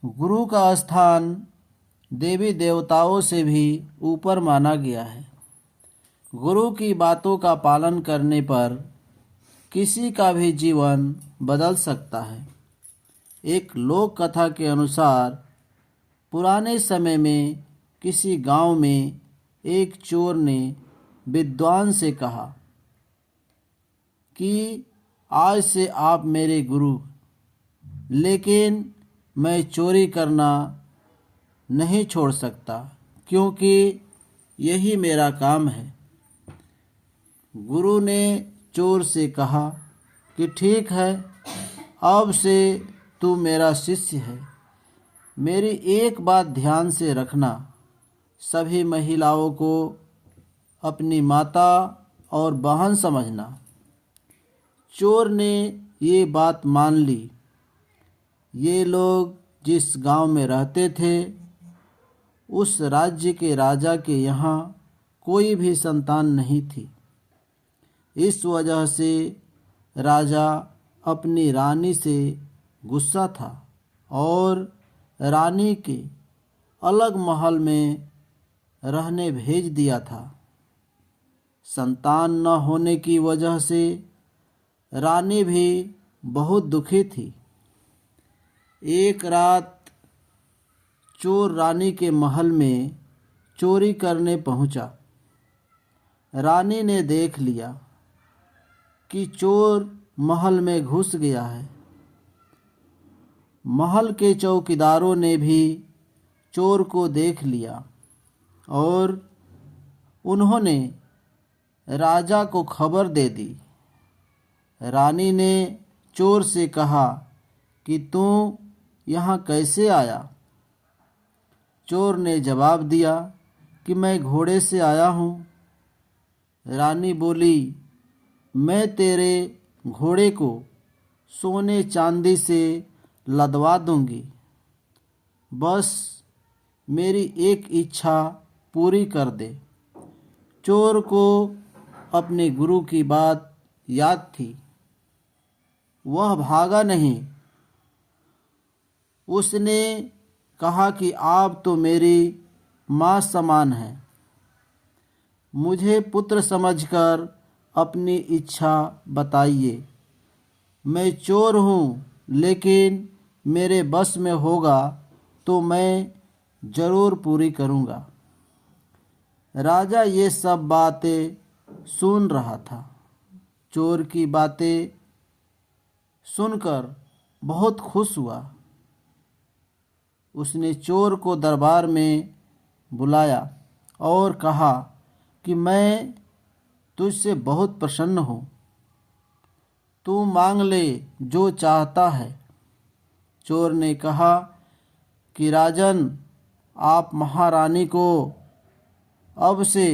गुरु का स्थान देवी देवताओं से भी ऊपर माना गया है। गुरु की बातों का पालन करने पर किसी का भी जीवन बदल सकता है। एक लोक कथा के अनुसार पुराने समय में किसी गांव में एक चोर ने विद्वान से कहा कि आज से आप मेरे गुरु, लेकिन मैं चोरी करना नहीं छोड़ सकता क्योंकि यही मेरा काम है। गुरु ने चोर से कहा कि ठीक है, अब से तू मेरा शिष्य है। मेरी एक बात ध्यान से रखना, सभी महिलाओं को अपनी माता और बहन समझना। चोर ने ये बात मान ली। ये लोग जिस गांव में रहते थे, उस राज्य के राजा के यहाँ कोई भी संतान नहीं थी। इस वजह से राजा अपनी रानी से गुस्सा था और रानी के अलग महल में रहने भेज दिया था। संतान न होने की वजह से रानी भी बहुत दुखी थी। एक रात चोर रानी के महल में चोरी करने पहुंचा। रानी ने देख लिया कि चोर महल में घुस गया है। महल के चौकीदारों ने भी चोर को देख लिया और उन्होंने राजा को खबर दे दी। रानी ने चोर से कहा कि तू यहाँ कैसे आया? चोर ने जवाब दिया कि मैं घोड़े से आया हूँ। रानी बोली, मैं तेरे घोड़े को सोने चांदी से लदवा दूंगी, बस मेरी एक इच्छा पूरी कर दे। चोर को अपने गुरु की बात याद थी। वह भागा नहीं। उसने कहा कि आप तो मेरी माँ समान हैं। मुझे पुत्र समझकर अपनी इच्छा बताइए। मैं चोर हूँ, लेकिन मेरे बस में होगा तो मैं ज़रूर पूरी करूँगा। राजा ये सब बातें सुन रहा था। चोर की बातें सुनकर बहुत खुश हुआ। उसने चोर को दरबार में बुलाया और कहा कि मैं तुझसे बहुत प्रसन्न हूँ। तू मांग ले जो चाहता है। चोर ने कहा कि राजन, आप महारानी को अब से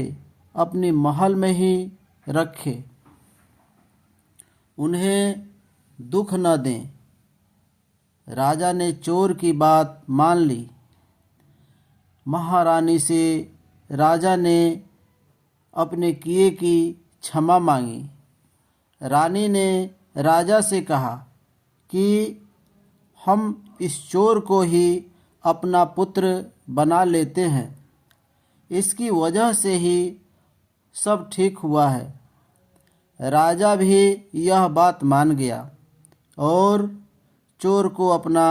अपनी महल में ही रखें। उन्हें दुख न दें। राजा ने चोर की बात मान ली। महारानी से राजा ने अपने किए की क्षमा मांगी। रानी ने राजा से कहा कि हम इस चोर को ही अपना पुत्र बना लेते हैं। इसकी वजह से ही सब ठीक हुआ है। राजा भी यह बात मान गया और चोर को अपना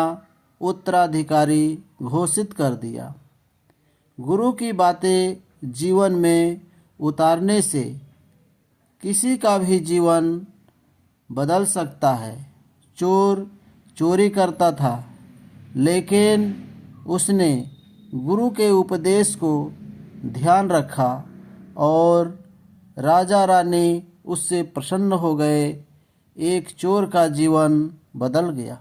उत्तराधिकारी घोषित कर दिया। गुरु की बातें जीवन में उतारने से किसी का भी जीवन बदल सकता है। चोर चोरी करता था, लेकिन उसने गुरु के उपदेश को ध्यान रखा और राजा रानी उससे प्रसन्न हो गए। एक चोर का जीवन बदल गया।